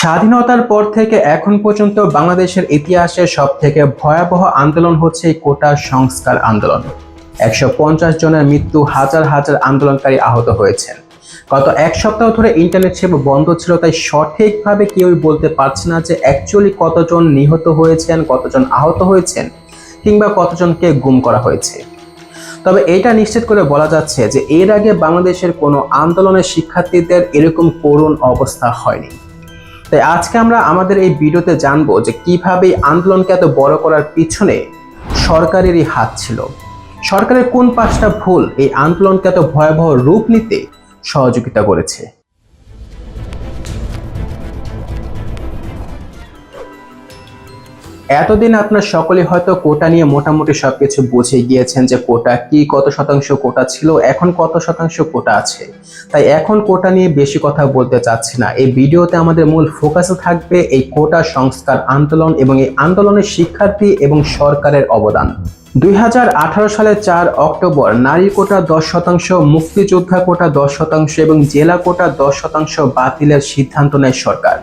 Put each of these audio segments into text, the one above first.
স্বাধীনতার পর থেকে এখন পর্যন্ত বাংলাদেশের ইতিহাসে সবথেকে ভয়াবহ আন্দোলন হচ্ছে এই কোটা সংস্কার আন্দোলন। ১৫০ জনের মৃত্যু, হাজার হাজার আন্দোলনকারী আহত হয়েছেন। গত এক সপ্তাহ ধরে ইন্টারনেট সেবা বন্ধ ছিল, তাই সঠিকভাবে কেউই বলতে পারছে না যে অ্যাকচুয়ালি কতজন নিহত হয়েছেন, কতজন আহত হয়েছেন, কিংবা কতজনকে গুম করা হয়েছে। তবে এটা নিশ্চিত করে বলা যাচ্ছে যে এর আগে বাংলাদেশের কোনো আন্দোলনের শিক্ষার্থীদের এরকম করুণ অবস্থা হয়নি। তাই আজকে আমরা আমাদের এই ভিডিওতে জানবো যে কিভাবে এই আন্দোলনকে এত বড় করার পিছনে সরকারেরই হাত ছিল। সরকারের কোন পাঁচটা ভুল এই আন্দোলনকে এত ভয়াবহ রূপ নিতে সহযোগিতা করেছে। এতদিন আপনার সকলে হয়তো কোটা নিয়ে মোটামুটি সবকিছু বুঝে গিয়েছেন যে কোটা কি, কত শতাংশ কোটা ছিল, এখন কত শতাংশ কোটা আছে। তাই এখন কোটা নিয়ে বেশি কথা বলতে চাচ্ছি না। এই ভিডিওতে আমাদের মূল ফোকাসে থাকবে এই কোটা সংস্কার আন্দোলন এবং এই আন্দোলনের শিক্ষার্থী এবং সরকারের অবদান। ২০১৮ সালের ৪ অক্টোবর নারী কোটা ১০%, মুক্তিযোদ্ধা কোটা ১০% এবং জেলা কোটা ১০% বাতিলের সিদ্ধান্ত নেয় সরকার।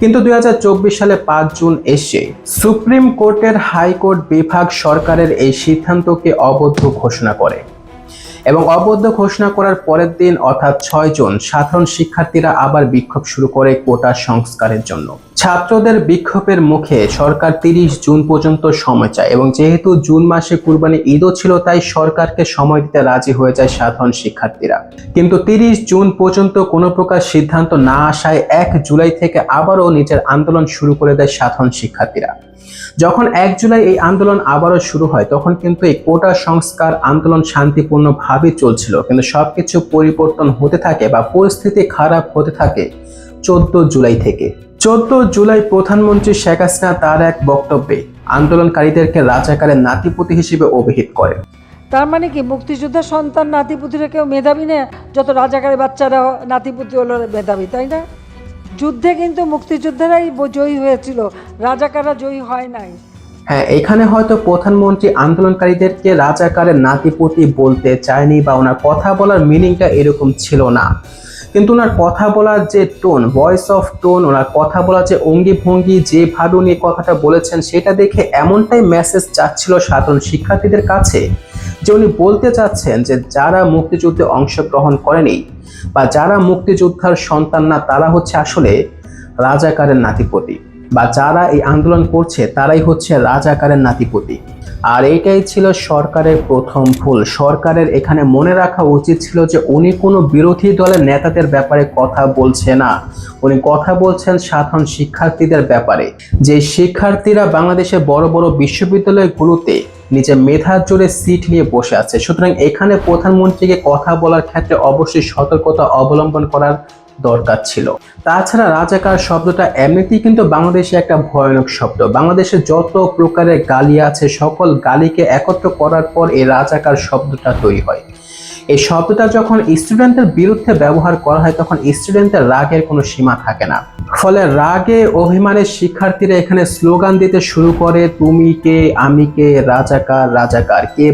কিন্তু ২০২৪ সালে ৫ জুন এসে সুপ্রিম কোর্টের হাইকোর্ট বিভাগ সরকারের এই সিদ্ধান্তকে অবৈধ ঘোষণা করে এবং অবৈধ ঘোষণা করার পরের দিন অর্থাৎ ৬ জুন সাধারণ শিক্ষার্থীরা আবার বিক্ষোভ শুরু করে কোটা সংস্কারের জন্য। ছাত্রদের বিক্ষোভের মুখে সরকার ৩০ জুন পর্যন্ত সময় চায় এবং যেহেতু জুন মাসে কুরবানি ঈদও ছিল, তাই সরকারকে সময় দিতে রাজি হয়ে যায় সাধারণ শিক্ষার্থীরা। কিন্তু ৩০ জুন পর্যন্ত কোনো প্রকার সিদ্ধান্ত না আসায় ১ জুলাই থেকে আবারও নিজের আন্দোলন শুরু করে দেয় সাধারণ শিক্ষার্থীরা। যখন ১ জুলাই এই আন্দোলন আবারও শুরু হয়, তখন কিন্তু এই কোটা সংস্কার আন্দোলন শান্তিপূর্ণভাবে চলছিল, কিন্তু সবকিছু পরিবর্তন হতে থাকে বা পরিস্থিতি খারাপ হতে থাকে ১৪ জুলাই থেকে। ১৪ জুলাই প্রধানমন্ত্রী শেখ হাসিনা তার এক বক্তব্যে আন্দোলনকারীদেরকে রাজাকারের নাতিপুতি হিসেবে অভিহিত করেন। তার মানে কি মুক্তিযোদ্ধার সন্তান নাতিপুতিরা কেউ মেধাবী না? যত রাজাকারের বাচ্চারা নাতিপুতি হলো মেধাবী, তাই না? যুদ্ধে কিন্তু মুক্তিযোদ্ধারাই জয়ী হয়েছিল, রাজাকাররা জয়ী হয় নাই। হ্যাঁ, এখানে হয়তো প্রধানমন্ত্রী আন্দোলনকারীদেরকে রাজাকারের নাতিপুতি বলতে চায়নি বা ওনার কথা বলার মিনিংটা এরকম ছিল না, কিন্তু ওনার কথা বলার যে টোন, ভয়েস অফ টোন, ওনার কথা বলার যে অঙ্গি ভঙ্গি, যেভাবে উনি কথাটা বলেছেন, সেটা দেখে এমনটাই মেসেজ যাচ্ছিল সাধারণ শিক্ষার্থীদের কাছে যে উনি বলতে চাচ্ছেন যে যারা মুক্তিযুদ্ধে অংশগ্রহণ করেনি বা যারা মুক্তিযোদ্ধার সন্তান না, তারা হচ্ছে আসলে রাজাকারের নাতিপতি, বা যারা এই আন্দোলন করছে তারাই হচ্ছে রাজাকারের নাতিপতি। আর এইটাই ছিল সরকারের প্রথম ভুল। সরকারের এখানে মনে রাখা উচিত ছিল যে উনি কোনো বিরোধী দলের নেতাদের ব্যাপারে কথা বলছে না, উনি কথা বলছেন সাধারণ শিক্ষার্থীদের ব্যাপারে, যে শিক্ষার্থীরা বাংলাদেশের বড় বড় বিশ্ববিদ্যালয়গুলোতে নিজের মেধার জোরে সিট নিয়ে বসে আছে। সুতরাং এখানে প্রধানমন্ত্রীকে কথা বলার ক্ষেত্রে অবশ্যই সতর্কতা অবলম্বন করার দরকার ছিল। তাছাড়া রাজাকার শব্দটা এমনিতেই কিন্তু বাংলাদেশে একটা ভয়ানক শব্দ। বাংলাদেশে যত প্রকারের গালি আছে, সকল গালিকে একত্র করার পর এই রাজাকার শব্দটা তৈরি হয়। এই শব্দটা যখন স্টুডেন্টদের বিরুদ্ধে ব্যবহার করা হয়, তখন স্টুডেন্টদের রাগের কোনো সীমা থাকে না। ফলে রাগে অভিমানের শিক্ষার্থীরা এখানে স্লোগান দিতে শুরু করে, তুমি কে, আমি কে, রাজাকার রাজাকার, কে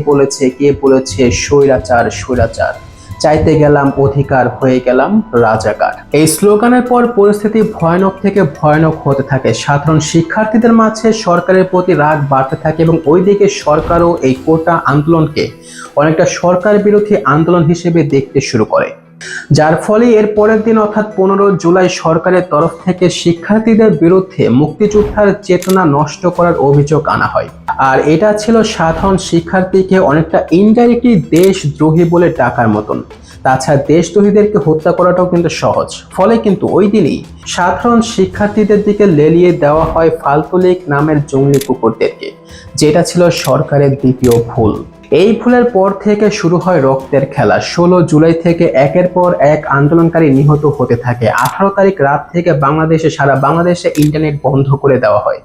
বলেছে স্বৈরাচার স্বৈরাচার, চাইতে গেলাম অধিকার, হয়ে গেলাম রাজাকার। এই স্লোগানের পর পরিস্থিতি ভয়ানক থেকে ভয়ানক হতে থাকে। সাধারণ শিক্ষার্থীদের মাঝে সরকারের প্রতি রাগ বাড়তে থাকে এবং ওইদিকে সরকারও এই কোটা আন্দোলনকে অনেকটা সরকার বিরোধী আন্দোলন হিসেবে দেখতে শুরু করে, যার ফলে এর পরের দিন অর্থাৎ ১৫ জুলাই সরকারের তরফ থেকে শিক্ষার্থীদের বিরুদ্ধে মুক্তিযোদ্ধার চেতনা নষ্ট করার অভিযোগ আনা হয়। আর এটা ছিল সাধারণ শিক্ষার্থীকে অনেকটা ইনডাইরেক্টলি দেশদ্রোহী বলে ডাকার মতন। তাছাড়া দেশদ্রোহীদেরকে হত্যা করাটাও কিন্তু সহজ। ফলে কিন্তু ওই দিনই সাধারণ শিক্ষার্থীদের দিকে লেলিয়ে দেওয়া হয় ফালতু লীগ নামের জঙ্গলি কুকুরদেরকে, যেটা ছিল সরকারের দ্বিতীয় ভুল। এই ভুলের পর থেকে শুরু হয় রক্তের খেলা। ১৬ জুলাই থেকে একের পর এক আন্দোলনকারী নিহত হতে থাকে। ১৮ তারিখ রাত থেকে সারা বাংলাদেশে ইন্টারনেট বন্ধ করে দেওয়া হয়।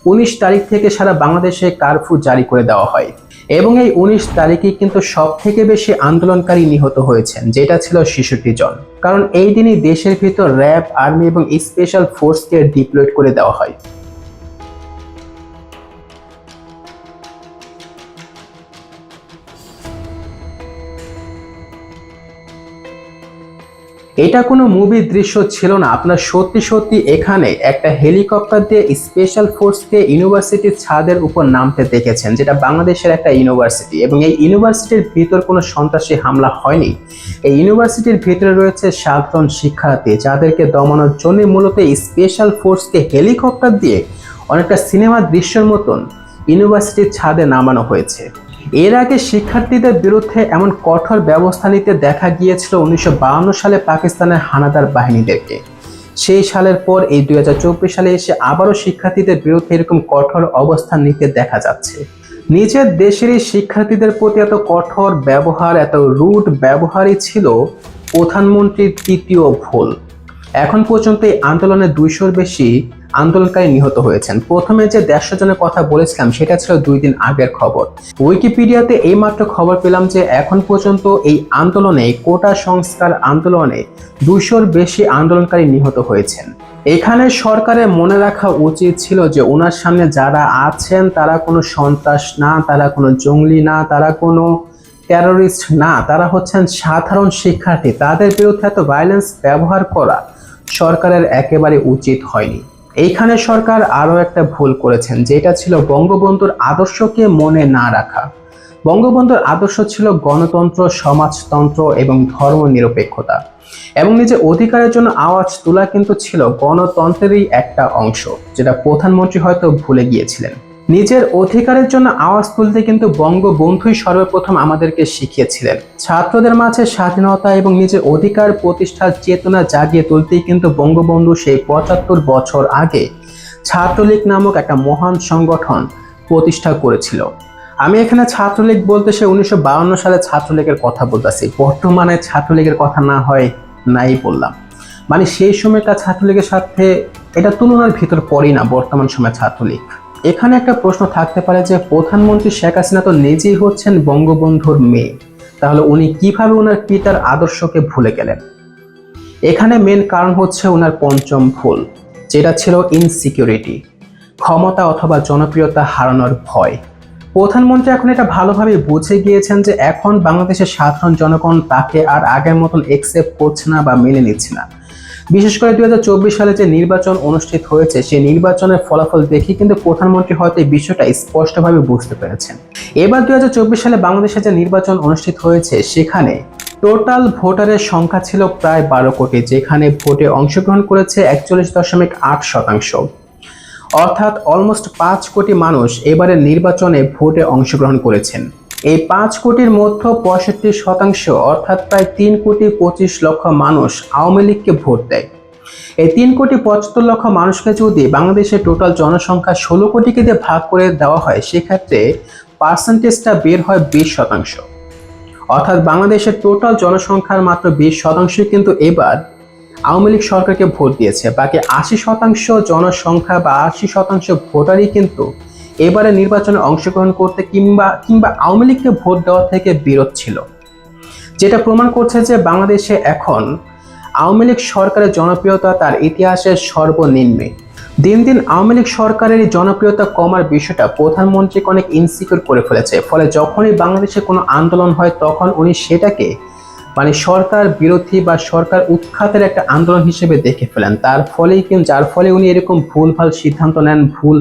১৯ তারিখ থেকে সারা বাংলাদেশে কারফিউ জারি করে দেওয়া হয় এবং এই ১৯ তারিখে কিন্তু সব থেকে বেশি আন্দোলনকারী নিহত হয়েছেন, যেটা ছিল ৬৬ জন। কারণ এই দিনই দেশের ভিতর র্যাব, আর্মি এবং স্পেশাল ফোর্সকে ডিপ্লয়েড করে দেওয়া হয়। এটা কোনো মুভির দৃশ্য ছিল না, আপনার সত্যি সত্যি এখানে একটা হেলিকপ্টার দিয়ে স্পেশাল ফোর্সকে ইউনিভার্সিটির ছাদের উপর নামতে দেখেছেন, যেটা বাংলাদেশের একটা ইউনিভার্সিটি, এবং এই ইউনিভার্সিটির ভিতর কোনো সন্ত্রাসী হামলা হয়নি। এই ইউনিভার্সিটির ভিতরে রয়েছে সাধারণ শিক্ষার্থী, যাদেরকে দমানোর জন্য মূলত স্পেশাল ফোর্সকে হেলিকপ্টার দিয়ে অনেকটা সিনেমার দৃশ্যের মতন ইউনিভার্সিটির ছাদে নামানো হয়েছে। এর আগে শিক্ষার্থীদের বিরুদ্ধে এমন কঠোর ব্যবস্থা নিতে দেখা গিয়েছিল 1952 সালে পাকিস্তানের হানাদার বাহিনীদেরকে। সেই সালের পর এই 2024 সালে এসে আবারও শিক্ষার্থীদের বিরুদ্ধে এরকম কঠোর অবস্থান নিতে দেখা যাচ্ছে। নিজের দেশেরই শিক্ষার্থীদের প্রতি এত কঠোর ব্যবহার, এত রুড ব্যবহারই ছিল প্রধানমন্ত্রীর তৃতীয় ভুল। এখন পর্যন্ত এই আন্দোলনে 200-র বেশি আন্দোলনকারী নিহত হয়েছেন। প্রথমে যে 150 জনের কথা বলেছিলাম সেটা ছিল 2 দিন আগের খবর। উইকিপিডিয়াতে এইমাত্র খবর পেলাম যে এখন পর্যন্ত এই আন্দোলনে, কোটা সংস্কার আন্দোলনে 200-র বেশি আন্দোলনকারী নিহত হয়েছেন। এখানে সরকারের মনে রাখা উচিত ছিল যে ওনার সামনে যারা আছেন তারা কোনো সন্ত্রাস না, তারা কোনো জঙ্গলি না, তারা কোনো টেররিস্ট না, তারা হচ্ছেন সাধারণ শিক্ষার্থী। তাদের বিরুদ্ধে এত ভায়োলেন্স ব্যবহার করা সরকারের একেবারে উচিত হয়নি। এইখানে সরকার আরো একটা ভুল করেছেন, যেটা ছিল বঙ্গবন্ধুর আদর্শকে মনে না রাখা। বঙ্গবন্ধুর আদর্শ ছিল গণতন্ত্র, সমাজতন্ত্র এবং ধর্মনিরপেক্ষতা, এবং নিজের অধিকারের জন্য আওয়াজ তোলা কিন্তু ছিল গণতন্ত্রেরই একটা অংশ, যেটা প্রধানমন্ত্রী হয়তো ভুলে গিয়েছিলেন। নিজের অধিকারের জন্য আওয়াজ তুলতে কিন্তু বঙ্গবন্ধুই সর্বপ্রথম আমাদেরকে শিখিয়েছিলেন। ছাত্রদের মাঝে স্বাধীনতা এবং নিজের অধিকার প্রতিষ্ঠার চেতনা জাগিয়ে তুলতেই কিন্তু বঙ্গবন্ধু সেই 75 বছর আগে ছাত্রলীগ নামক একটা মহান সংগঠন প্রতিষ্ঠা করেছিল। আমি এখানে ছাত্রলীগ বলতে সে 1952 সালে ছাত্রলীগের কথা বলতেছি, বর্তমানে ছাত্রলীগের কথা না হয় নাই বললাম। মানে সেই সময়কার ছাত্রলীগের সাথে এটা তুলনার ভিতর পড়েই না বর্তমান সময় ছাত্রলীগ। এখানে একটা প্রশ্ন থাকতে পারে যে প্রধানমন্ত্রী শেখ হাসিনা তো নিজেই হচ্ছেন বঙ্গবন্ধুর মেয়ে, তাহলে উনি কিভাবে ওনার পিতার আদর্শকে ভুলে গেলেন? এখানে মেন কারণ হচ্ছে ওনার পঞ্চম ভুল, যেটা ছিল ইনসিকিউরিটি, ক্ষমতা অথবা জনপ্রিয়তা হারানোর ভয়। প্রধানমন্ত্রী এখন এটা ভালোভাবে বুঝে গিয়েছেন যে এখন বাংলাদেশের সাধারণ জনগণ তাকে আর আগের মতন একসেপ্ট করছে না বা মেনে নিচ্ছে না। বিশেষ করে 2024 সালে যে নির্বাচন অনুষ্ঠিত হয়েছে, সেই নির্বাচনের ফলাফল দেখে কিন্তু প্রধানমন্ত্রী হয়তো এই বিষয়টা স্পষ্টভাবে বুঝতে পেরেছেন। এবার 2024 সালে বাংলাদেশে যে নির্বাচন অনুষ্ঠিত হয়েছে, সেখানে টোটাল ভোটারের সংখ্যা ছিল প্রায় 12 কোটি, যেখানে ভোটে অংশগ্রহণ করেছে 41.8%, অর্থাৎ অলমোস্ট 5 কোটি মানুষ এবারের নির্বাচনে ভোটে অংশগ্রহণ করেছেন। এই 5 কোটির মধ্যে 65% অর্থাৎ প্রায় 3,25,00,000 মানুষ আওয়ামী লীগকে ভোট দেয়। এই 3,75,00,000 মানুষকে যদি বাংলাদেশের টোটাল জনসংখ্যা 16 কোটিকে দিয়ে ভাগ করে দেওয়া হয়, সেক্ষেত্রে পার্সেন্টেজটা বের হয় 20%। অর্থাৎ বাংলাদেশের টোটাল জনসংখ্যার মাত্র 20% কিন্তু এবার আওয়ামী লীগ সরকারকে ভোট দিয়েছে। বাকি 80% জনসংখ্যা বা 80% ভোটারই কিন্তু এবারে নির্বাচনে অংশগ্রহণ করতে কিংবা আওয়ামী লীগকে ভোট দেওয়া থেকে বিরত ছিল, যেটা প্রমাণ করছে যে বাংলাদেশে এখন আওয়ামী লীগ সরকারের জনপ্রিয়তা তার ইতিহাসের সর্বনিম্নে। দিন দিন আওয়ামী লীগ সরকারের জনপ্রিয়তা কমার বিষয়টা প্রধানমন্ত্রীকে অনেক ইনসিকিউর করে ফেলেছে। ফলে যখনই বাংলাদেশে কোনো আন্দোলন হয় তখন উনি সেটাকে সরকার বিরোধী বা সরকার উৎখাতের একটা আন্দোলন হিসেবে দেখে ফেলেন। যার ফলে উনি এরকম ভুলভাল সিদ্ধান্ত নেন, ভুল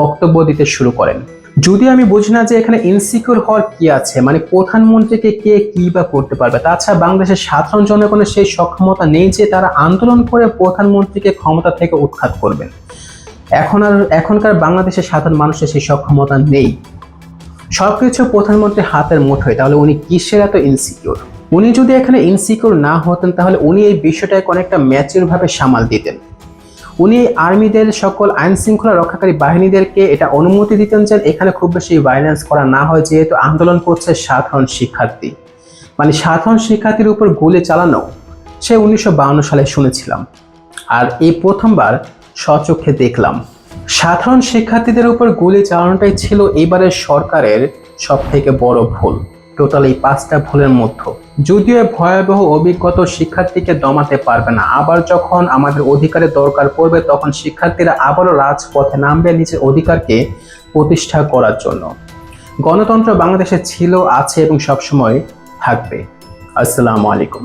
বক্তব্য দিতে শুরু করেন। যদি আমি বুঝি না যে এখানে ইনসিকিউর হওয়ার কি আছে, প্রধানমন্ত্রীকে কে কি বা করতে পারবে? তাছাড়া বাংলাদেশের সাধারণ জনগণের সেই সক্ষমতা নেই যে তারা আন্দোলন করে প্রধানমন্ত্রীকে ক্ষমতা থেকে উৎখাত করবেন। এখনকার বাংলাদেশের সাধারণ মানুষের সেই সক্ষমতা নেই। সবকিছু প্রধানমন্ত্রীর হাতের মুঠোয়, তাহলে উনি কিসের এত ইনসিকিউর? উনি যদি এখানে ইনসিকিউর না হতেন তাহলে উনি এই বিষয়টাকে অনেকটা ম্যাচিউর ভাবে সামাল দিতেন। উনি আর্মিদের, সকল আইন শৃঙ্খলা রক্ষাকারী বাহিনীদেরকে এটা অনুমতি দিতেন যে এখানে খুব বেশি ভায়োলেন্স করা না হয়, যেহেতু আন্দোলন করছে সাধারণ শিক্ষার্থী। সাধারণ শিক্ষার্থীর উপর গুলি চালানো সে 1952 সালে শুনেছিলাম, আর এই প্রথমবার স্বচক্ষে দেখলাম। সাধারণ শিক্ষার্থীদের উপর গুলি চালানোটাই ছিল এবারের সরকারের সব থেকে বড় ভুল, টোটাল এই 5টা ভুলের মধ্যে। যদিও ভয়াবহ অভিজ্ঞতা শিক্ষার্থীকে দমাতে পারবে না। আবার যখন আমাদের অধিকারের দরকার পড়বে তখন শিক্ষার্থীরা আবারও রাজপথে নামবে নিজের অধিকারকে প্রতিষ্ঠা করার জন্য। গণতন্ত্র বাংলাদেশে ছিল, আছে এবং সবসময় থাকবে। আসসালামু আলাইকুম।